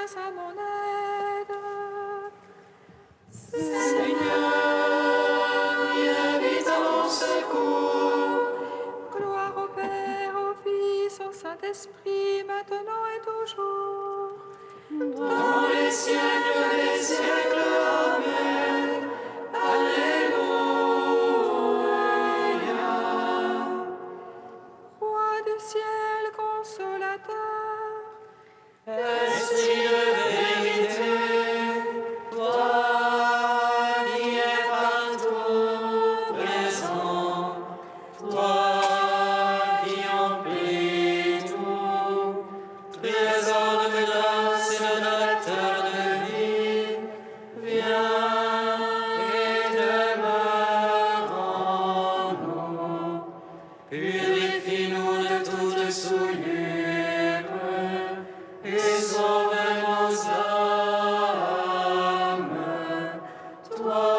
viens à mon aide. Seigneur, viens vite à mon secours. Gloire au Père, au Fils, au Saint-Esprit, maintenant et toujours. Dans les siècles des siècles, Amen. Alléluia. Roi du ciel, consolateur, Esprit de vérité, toi qui es partout présent, toi qui emplis tout, trésor de grâce et donateur de vie, viens et demeure en nous. Purifie-nous de toute souillure et sauve nos âmes. Toi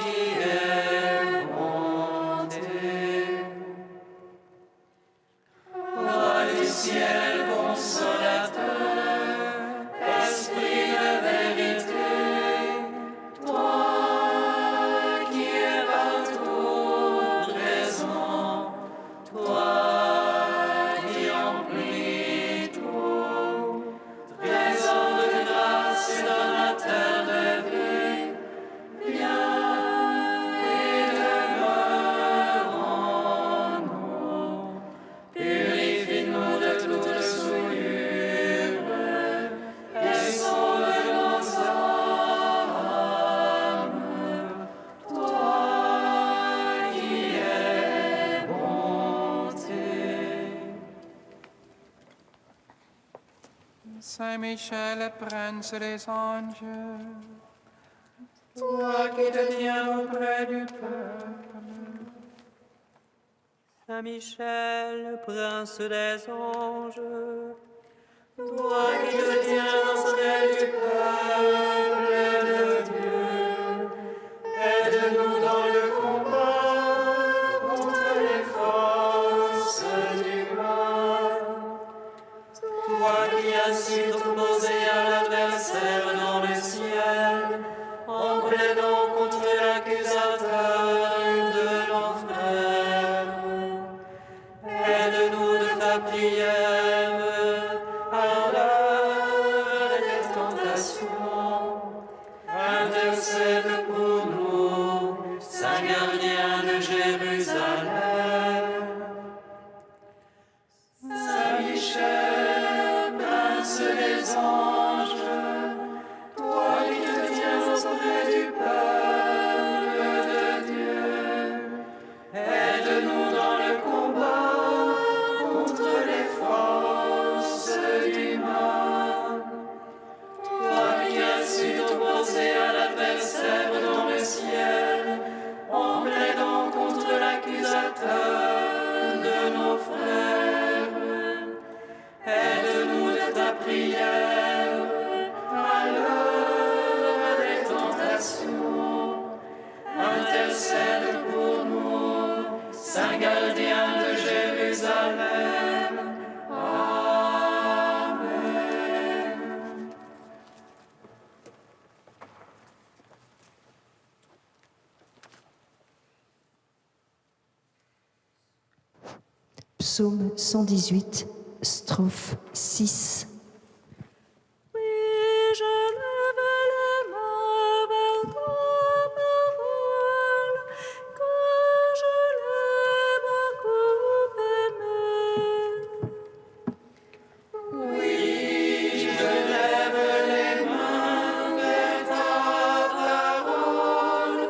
qui es bonté. Roi du ciel consolateur, Esprit de vérité, toi qui es partout présent, toi qui emplis tout, trésor de grâce et donateur de vie, viens et demeure en nous. Purifie-nous de toute souillure et sauve nos âmes. Toi qui es bonté. Saint Michel, prince des anges, Toi qui te tiens auprès du peuple. Saint Michel, prince des anges, Toi qui te tiens auprès du peuple de Dieu, aide-nous dans le combat contre les forces du mal. Toi qui as su t'opposer à l'adversaire dans le ciel, en plaidant contre l'accusateur de nos frères, aide-nous de ta prière à l'heure des tentations. Intercède pour nous, Saint gardien de Jérusalem. Saint Michel, prince des anges, toi qui te tiens auprès du peuple de Dieu, aide-nous dans le combat contre les forces du mal. Toi qui as su t'opposer à l'adversaire dans le ciel, en plaidant contre l'accusateur de nos frères, aide-nous de ta prière à l'heure des tentations. Intercède pour nous, Saint gardien de Jérusalem. Amen. Psaume 118, strophe 6. oui, je lève les mains vers ta parole, que je l'ai beaucoup aimé. Oui, je lève les mains vers ta parole,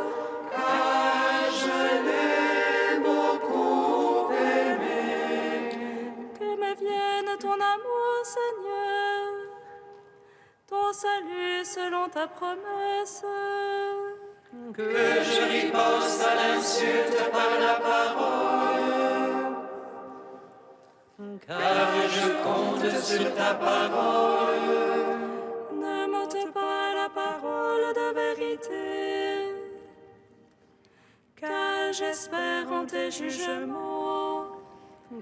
car je l'ai beaucoup aimé. Que me vienne ton amour, Seigneur, ton salut selon ta promesse. Que je riposte à l'insulte par la parole, car je compte sur ta parole. Ne m'ôte pas la parole de vérité, car j'espère en tes jugements.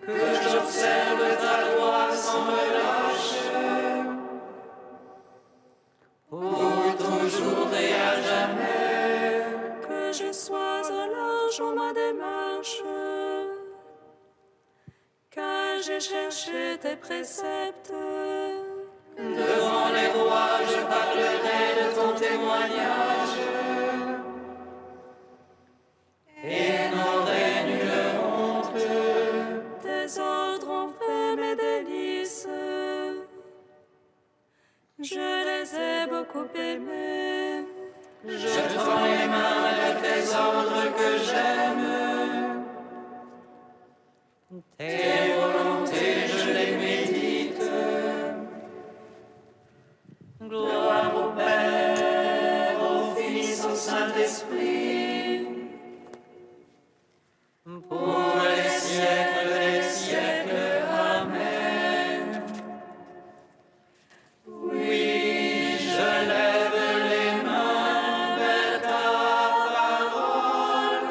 Que j'observe ta loi sans relâche. pour toujours et à jamais. Que je sois au large en ma démarche, car j'ai cherché tes préceptes. Devant les rois, je parlerai de ton témoignage et n'aurai nulle honte. Tes ordres ont fait mes délices, je les ai beaucoup aimés. Je tends les mains vers tes ordres que j'aime. Tes volontés, je les médite. Gloire au Père, au Fils, au Saint-Esprit, pour les siècles des siècles. Amen. Oui, je lève les mains vers ta parole,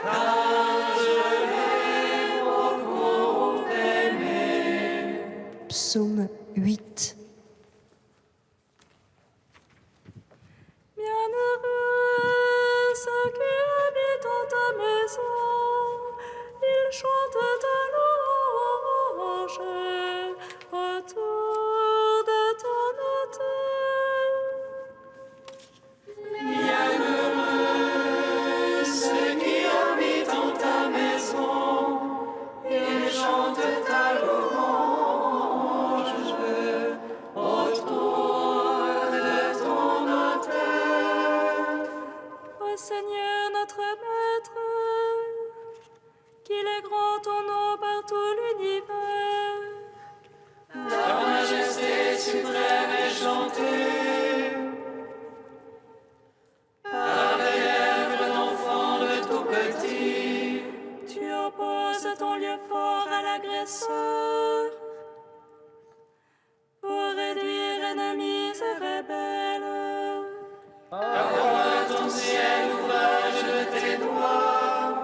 car je l'ai beaucoup aimée. Psaume 8. Bienheureux ceux qui habitent en ta maison, ils chantent ta louange autour de ton autel. Bienheureux ceux qui habitent en ta maison, ils chantent ta louange autour de ton autel. Ô Seigneur notre Maître, qu'il est grand ton nom par tout l'univers. Ta majesté suprême est chantée par les lèvres d'enfants de tout petit. Tu opposes ton lieu fort à l'agresseur pour réduire ennemis et rebelles. Accorde ton ciel, ouvrage de tes doigts,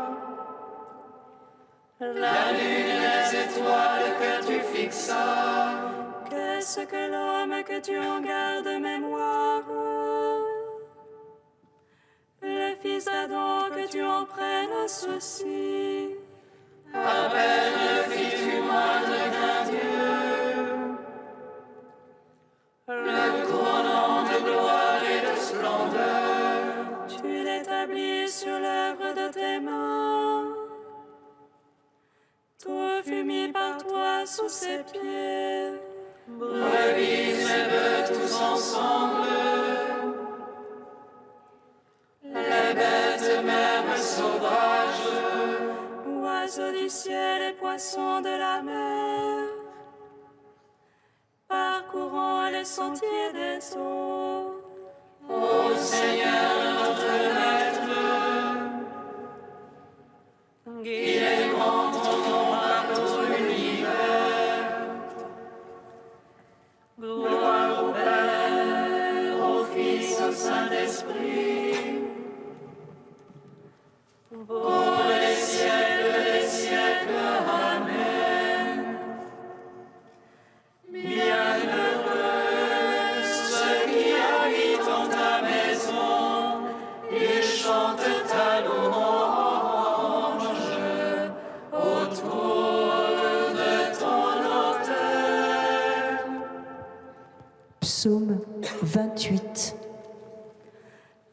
la lune et les étoiles que tu fixas. Qu'est-ce que l'homme que tu en gardes mémoire? Le fils d'Adam que tu en prennes souci. À peine le fis-tu moindre qu'un Dieu, le couronnant de gloire et de splendeur. Tu l'établis sur l'œuvre de tes mains. Tout fut mis par toi sous ses pieds. Brebis et bœufs tous ensemble, les bêtes même sauvages, Oiseaux du ciel et poissons de la mer, parcourant les sentiers des eaux. ô Seigneur notre Maître, qu'il est grand ton nom par tout l'univers. Gloire au Père, au Fils, au Saint-Esprit, pour les siècles des siècles. Amen. Bienheureux ceux qui habitent en ta maison, ils chantent ta louange autour de ton autel. Psaume 28.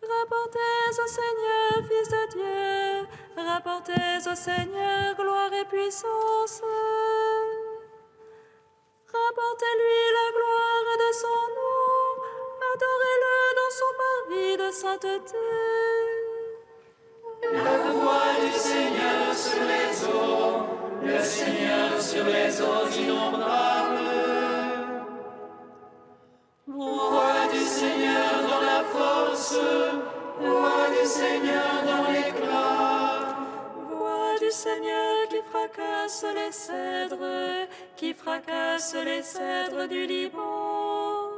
Rapportez au Seigneur, Fils de Dieu, rapportez au Seigneur gloire et puissance. Rapportez-lui la gloire de son nom, adorez-le dans son parvis de sainteté. La voix du Seigneur sur les eaux, le Seigneur sur les eaux innombrables. Voix du Seigneur dans la force, voix du Seigneur dans l'éclat. Voix du Seigneur qui fracasse les cèdres du Liban.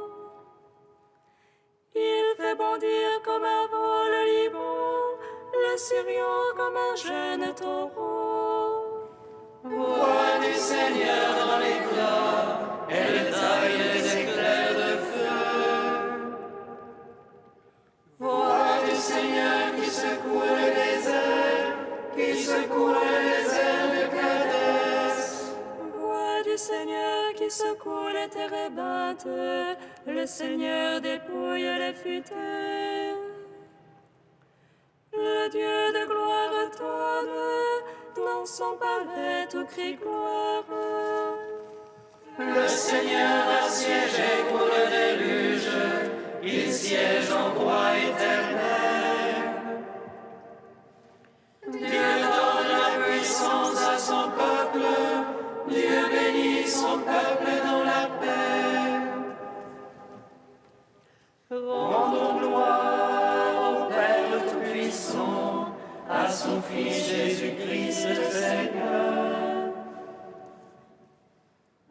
Il fait bondir comme un vol le Liban, le Syrian comme un jeune taureau. Voix du Seigneur dans l'éclat, elle taille les éclairs de feu. secourait les airs de Cadès. Voix du Seigneur qui secoue les térébintes, le Seigneur dépouille les futaies. Le Dieu de gloire tonne, dans son palais tout crie gloire. Le Seigneur a siégé pour le déluge, il siège en roi éternel. Dieu donne la puissance à son peuple, Dieu bénit son peuple dans la paix. Rendons gloire au Père Tout-Puissant, à son Fils Jésus-Christ le Seigneur.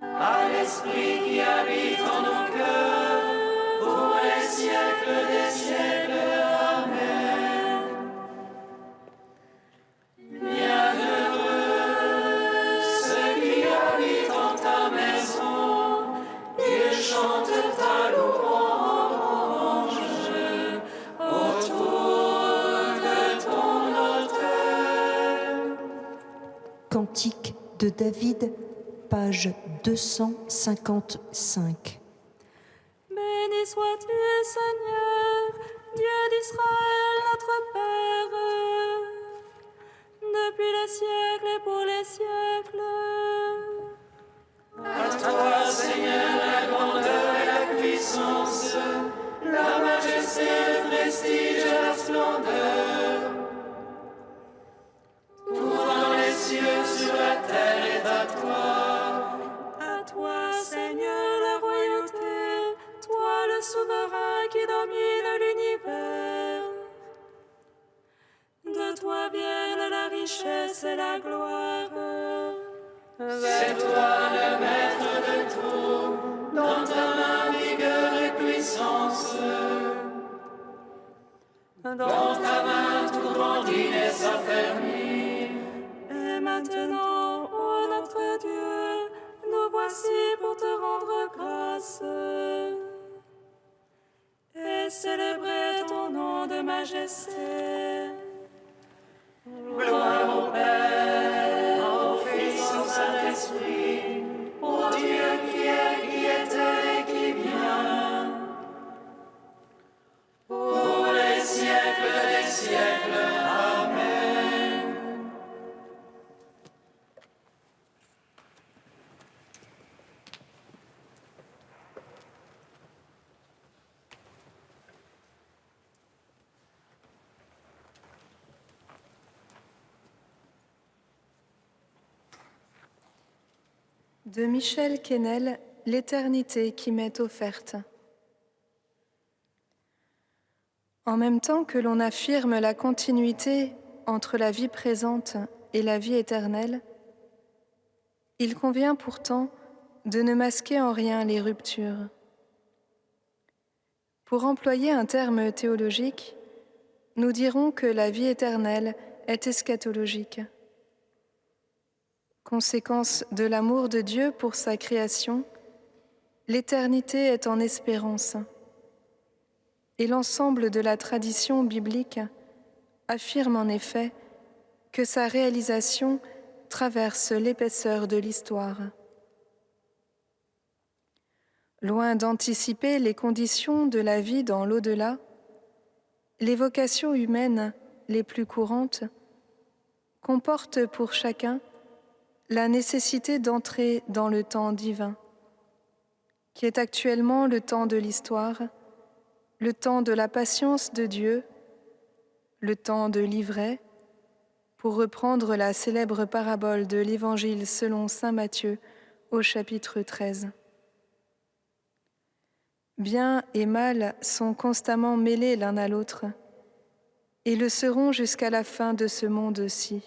À l'Esprit qui habite en nos cœurs, pour les siècles des siècles. Amen. Bienheureux ceux qui habitent en ta maison, ils chantent ta louange autour de ton autel. Cantique de David, page 255. Béni sois-tu, Seigneur, Dieu d'Israël, notre Père, depuis les siècles et pour les siècles. À toi, Seigneur, la grandeur et la puissance, la majesté, le prestige et la splendeur. Tout dans les cieux, sur la terre est à toi. À toi, Seigneur, la royauté, toi le souverain qui domine l'univers. De toi viennent la richesse et la gloire. C'est toi le maître de tout, dans ta main vigueur et puissance. Dans ta main tout grandit et s'affermit. Et maintenant, ô notre Dieu, nous voici pour te rendre grâce et célébrer ton nom de majesté. Gloire au Père, au Fils, au Saint-Esprit, au Dieu qui est, qui était et qui vient, pour les siècles des siècles. Amen. De Michel Quesnel, L'éternité qui m'est offerte. En même temps que l'on affirme la continuité entre la vie présente et la vie éternelle, il convient pourtant de ne masquer en rien les ruptures. Pour employer un terme théologique, nous dirons que la vie éternelle est eschatologique. Conséquence de l'amour de Dieu pour sa création, l'éternité est en espérance. Et l'ensemble de la tradition biblique affirme en effet que sa réalisation traverse l'épaisseur de l'histoire. Loin d'anticiper les conditions de la vie dans l'au-delà, les vocations humaines les plus courantes comportent pour chacun la nécessité d'entrer dans le temps divin, qui est actuellement le temps de l'histoire, le temps de la patience de Dieu, le temps de l'ivraie, pour reprendre la célèbre parabole de l'Évangile selon saint Matthieu au chapitre 13. Bien et mal sont constamment mêlés l'un à l'autre, et le seront jusqu'à la fin de ce monde-ci.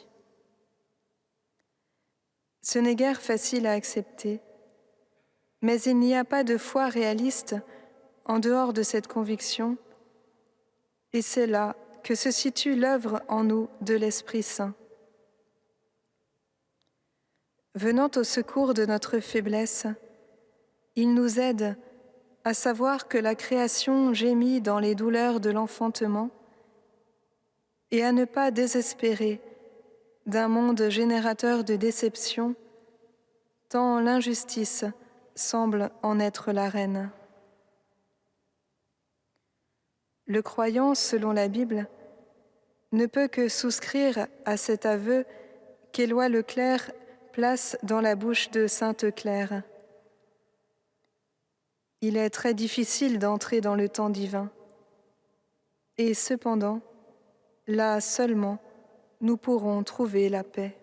Ce n'est guère facile à accepter, mais il n'y a pas de foi réaliste en dehors de cette conviction, et c'est là que se situe l'œuvre en nous de l'Esprit Saint. Venant au secours de notre faiblesse, il nous aide à savoir que la création gémit dans les douleurs de l'enfantement et à ne pas désespérer d'un monde générateur de déception, tant l'injustice semble en être la reine. Le croyant, selon la Bible, ne peut que souscrire à cet aveu qu'Éloi Leclerc place dans la bouche de sainte Claire. Il est très difficile d'entrer dans le temps divin. Et cependant, là seulement, nous pourrons trouver la paix.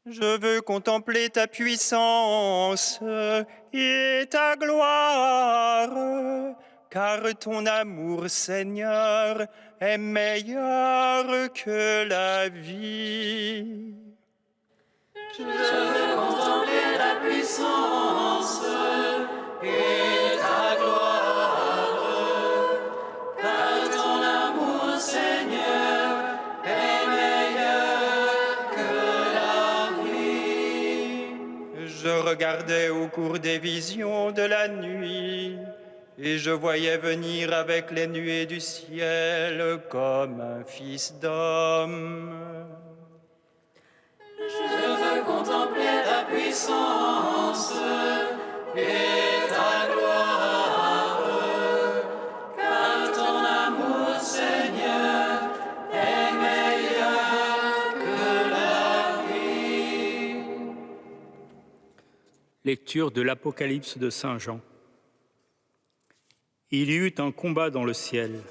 Je veux contempler ta puissance et ta gloire, car ton amour, Seigneur, est meilleur que la vie. Je veux contempler ta puissance et ta gloire, car ton amour, Seigneur, est meilleur que la vie. Je regardais au cours des visions de la nuit, et je voyais venir avec les nuées du ciel comme un fils d'homme. Je veux contempler ta puissance et ta gloire, car ton amour, Seigneur, est meilleur que la vie. Lecture de l'Apocalypse de Saint Jean. Il y eut un combat dans le ciel.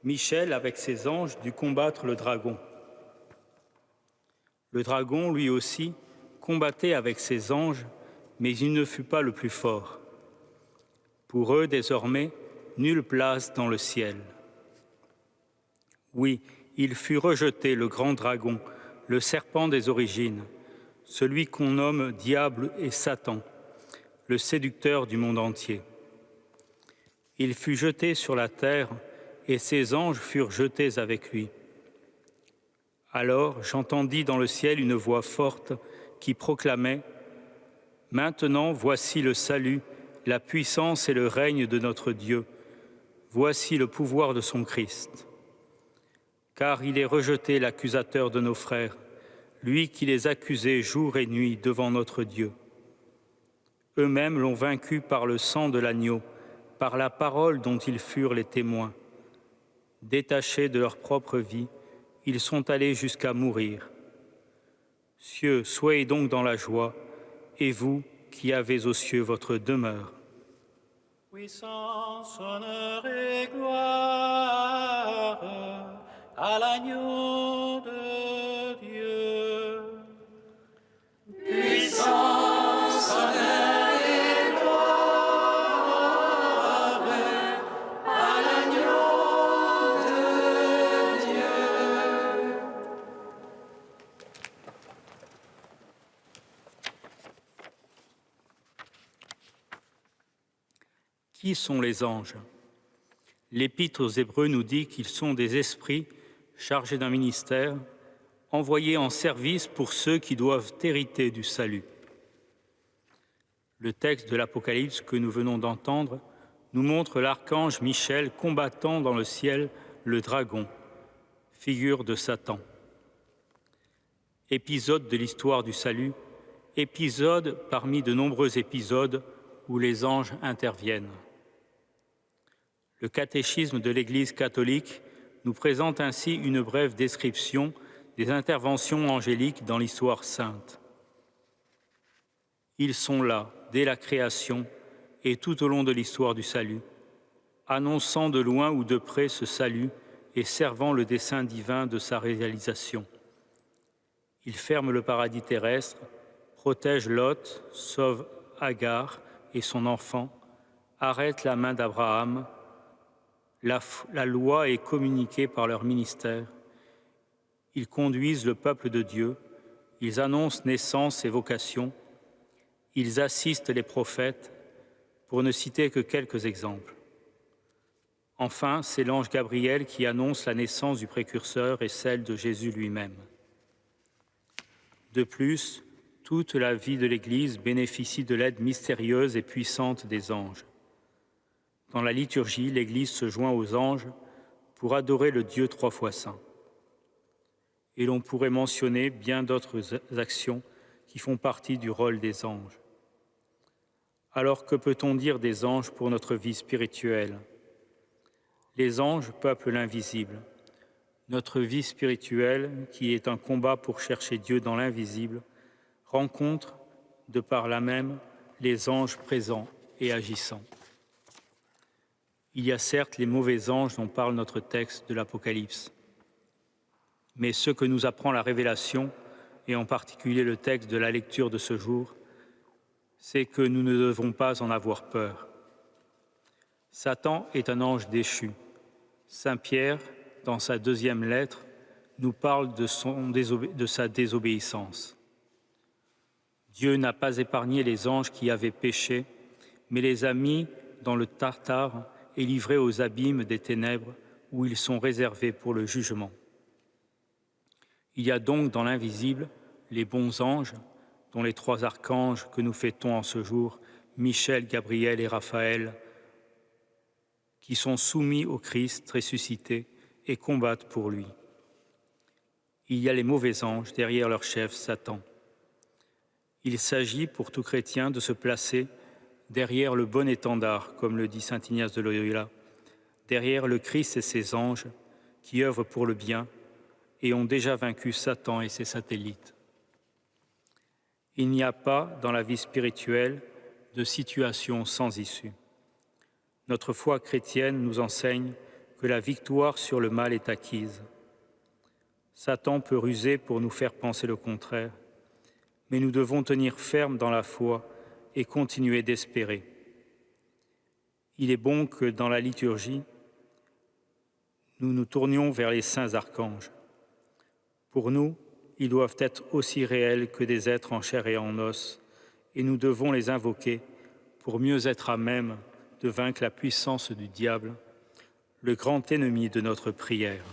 Michel, avec ses anges, dut combattre le dragon. Le dragon, lui aussi, combattait avec ses anges, mais il ne fut pas le plus fort. Pour eux, désormais, nulle place dans le ciel. Oui, il fut rejeté, le grand dragon, le serpent des origines, celui qu'on nomme Diable et Satan, le séducteur du monde entier. Il fut jeté sur la terre, et ses anges furent jetés avec lui. Alors j'entendis dans le ciel une voix forte qui proclamait « Maintenant voici le salut, la puissance et le règne de notre Dieu. Voici le pouvoir de son Christ. Car il est rejeté l'accusateur de nos frères, lui qui les accusait jour et nuit devant notre Dieu. Eux-mêmes l'ont vaincu par le sang de l'agneau, par la parole dont ils furent les témoins. Détachés de leur propre vie, ils sont allés jusqu'à mourir. Cieux, soyez donc dans la joie, et vous, qui avez aux cieux votre demeure. Puissance, honneur et gloire à l'agneau de Dieu. Puissance, honneur et gloire à l'agneau de Dieu. Qui sont les anges? L'Épître aux Hébreux nous dit qu'ils sont des esprits chargés d'un ministère, envoyés en service pour ceux qui doivent hériter du salut. Le texte de l'Apocalypse que nous venons d'entendre nous montre l'archange Michel combattant dans le ciel le dragon, figure de Satan. Épisode de l'histoire du salut, épisode parmi de nombreux épisodes où les anges interviennent. Le catéchisme de l'Église catholique nous présente ainsi une brève description des interventions angéliques dans l'histoire sainte. Ils sont là dès la création et tout au long de l'histoire du salut, annonçant de loin ou de près ce salut et servant le dessein divin de sa réalisation. Ils ferment le paradis terrestre, protègent Lot, sauvent Agar et son enfant, arrêtent la main d'Abraham. La loi est communiquée par leur ministère. Ils conduisent le peuple de Dieu, ils annoncent naissance et vocation, ils assistent les prophètes, pour ne citer que quelques exemples. Enfin, c'est l'ange Gabriel qui annonce la naissance du précurseur et celle de Jésus lui-même. De plus, toute la vie de l'Église bénéficie de l'aide mystérieuse et puissante des anges. Dans la liturgie, l'Église se joint aux anges pour adorer le Dieu trois fois saint. Et l'on pourrait mentionner bien d'autres actions qui font partie du rôle des anges. Alors que peut-on dire des anges pour notre vie spirituelle? Les anges peuplent l'invisible. Notre vie spirituelle, qui est un combat pour chercher Dieu dans l'invisible, rencontre, de par là même, les anges présents et agissants. Il y a certes les mauvais anges dont parle notre texte de l'Apocalypse. Mais ce que nous apprend la Révélation, et en particulier le texte de la lecture de ce jour, c'est que nous ne devons pas en avoir peur. Satan est un ange déchu. Saint Pierre, dans sa deuxième lettre, nous parle de sa désobéissance. Dieu n'a pas épargné les anges qui avaient péché, mais les a mis dans le Tartare et livrés aux abîmes des ténèbres où ils sont réservés pour le jugement. Il y a donc dans l'invisible les bons anges, dont les trois archanges que nous fêtons en ce jour, Michel, Gabriel et Raphaël, qui sont soumis au Christ ressuscité et combattent pour lui. Il y a les mauvais anges derrière leur chef Satan. Il s'agit pour tout chrétien de se placer derrière le bon étendard, comme le dit saint Ignace de Loyola, derrière le Christ et ses anges qui œuvrent pour le bien et ont déjà vaincu Satan et ses satellites. Il n'y a pas, dans la vie spirituelle, de situation sans issue. Notre foi chrétienne nous enseigne que la victoire sur le mal est acquise. Satan peut ruser pour nous faire penser le contraire, mais nous devons tenir ferme dans la foi et continuer d'espérer. Il est bon que dans la liturgie, nous nous tournions vers les saints archanges. Pour nous, ils doivent être aussi réels que des êtres en chair et en os, et nous devons les invoquer pour mieux être à même de vaincre la puissance du diable, le grand ennemi de notre prière.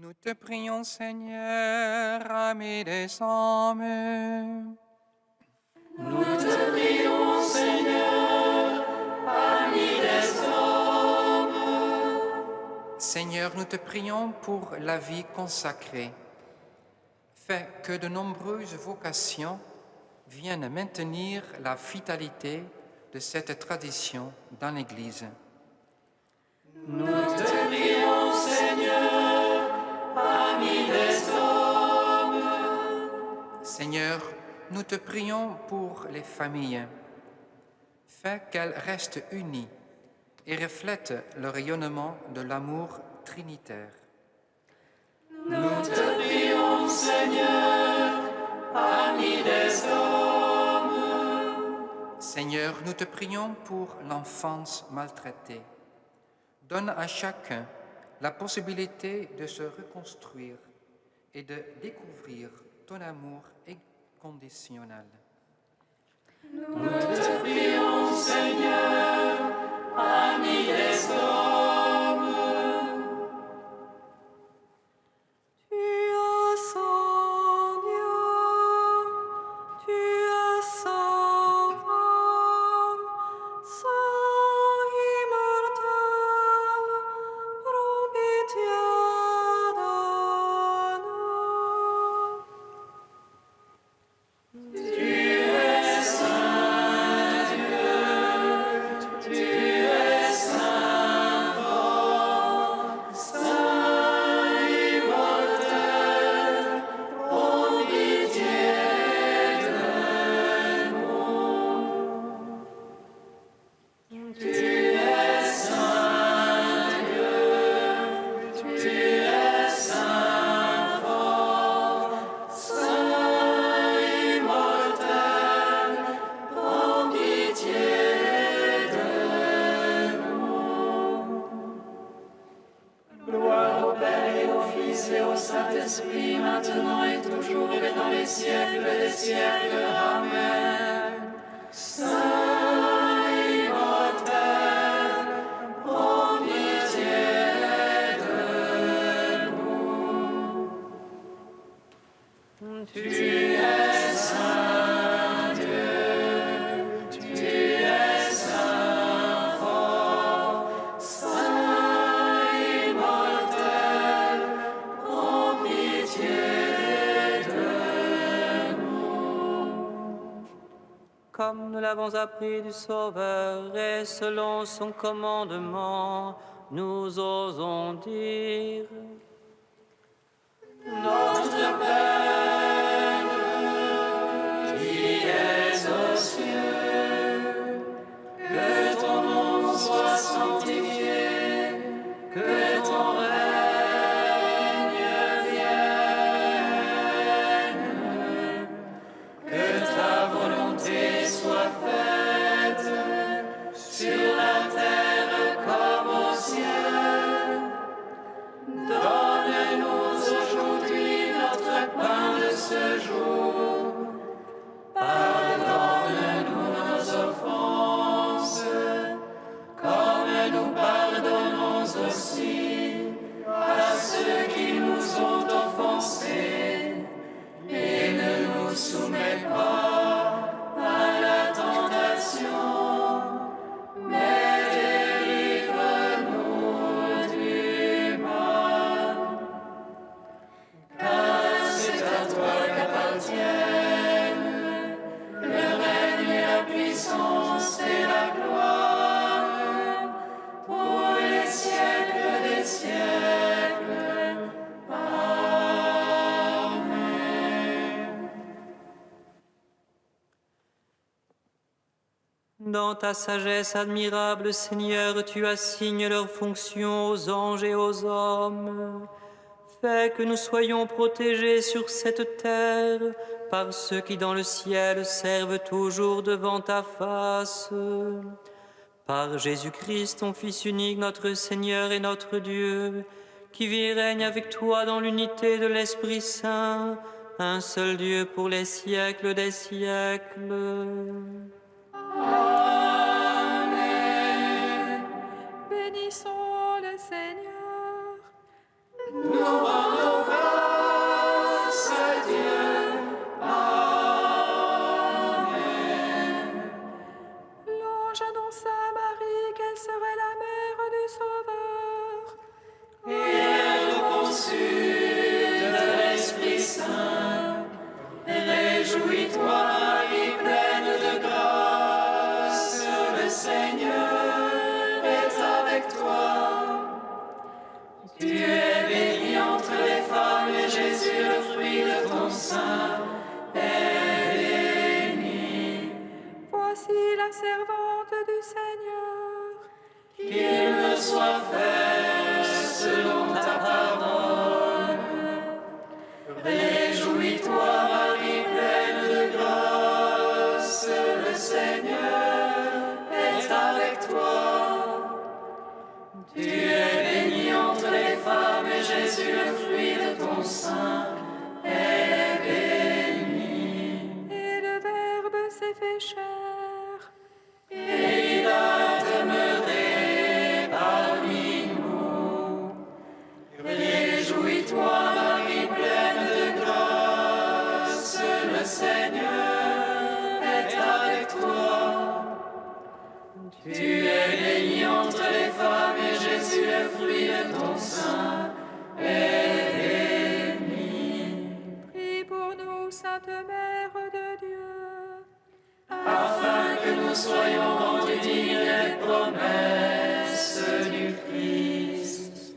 Nous te prions, Seigneur, ami des hommes. Nous te prions, Seigneur, ami des hommes. Seigneur, nous te prions pour la vie consacrée. Fais que de nombreuses vocations viennent maintenir la vitalité de cette tradition dans l'Église. Nous te prions, Seigneur, ami des hommes. Seigneur, nous te prions pour les familles. Fais qu'elles restent unies et reflètent le rayonnement de l'amour trinitaire. Nous te prions, Seigneur, ami des hommes. Seigneur, nous te prions pour l'enfance maltraitée. Donne à chacun la possibilité de se reconstruire et de découvrir ton amour inconditionnel. Nous te prions, Seigneur, ami des hommes. Tu es Seigneur, tu es Saint-Homme, Saint immortel, prends pitié de nous. Tu es Saint Dieu, tu es Saint fort, Saint immortel, prends pitié de nous. Tu es Saint Dieu, tu es Saint fort, Saint immortel, prends pitié de nous. Gloire au Père et au Fils et au Saint-Esprit, maintenant et toujours et dans les siècles des siècles. Amen. Saint immortel, prends pitié de nous. Tu es Saint Dieu, tu es Saint fort, Saint immortel, prends pitié de nous. Comme nous l'avons appris du Sauveur et selon son commandement, nous osons dire: Notre Père, qui es aux cieux, que ton nom soit sanctifié, que ton règne vienne, que ta volonté soit faite sur la terre comme au ciel. Donne-nous aujourd'hui notre pain de ce jour. Pardonne-nous nos offenses, comme nous pardonnons aussi à ceux qui nous ont offensés. Et ne nous soumets pas à la tentation, mais délivre-nous du mal. Car c'est à toi qu'appartiennent le règne et la puissance et la gloire pour les siècles des siècles. Amen. Dans ta sagesse admirable, Seigneur, tu assignes leurs fonctions aux anges et aux hommes. Fais que nous soyons protégés sur cette terre par ceux qui dans le ciel servent toujours devant ta face. Par Jésus-Christ, ton Fils unique, notre Seigneur et notre Dieu, qui vit et règne avec toi dans l'unité de l'Esprit Saint, un seul Dieu pour les siècles des siècles. Amen. Bénissons le Seigneur. Nous rendons fruit de ton sein est béni. Voici la servante du Seigneur. Qu'il me soit fait selon ta parole. Réjouis-toi, Marie pleine de grâce, le Seigneur est avec toi. Tu es bénie entre les femmes et Jésus, le fruit de ton sein, est béni. Et le Verbe s'est fait chair. Et il a demeuré parmi nous. Réjouis-toi, Marie pleine de grâce, le Seigneur est avec toi. Tu es bénie entre les femmes et Jésus, le fruit de ton sein, est béni. Prie pour nous, Sainte Mère de Dieu, Afin que nous soyons rendus dignes des promesses du Christ.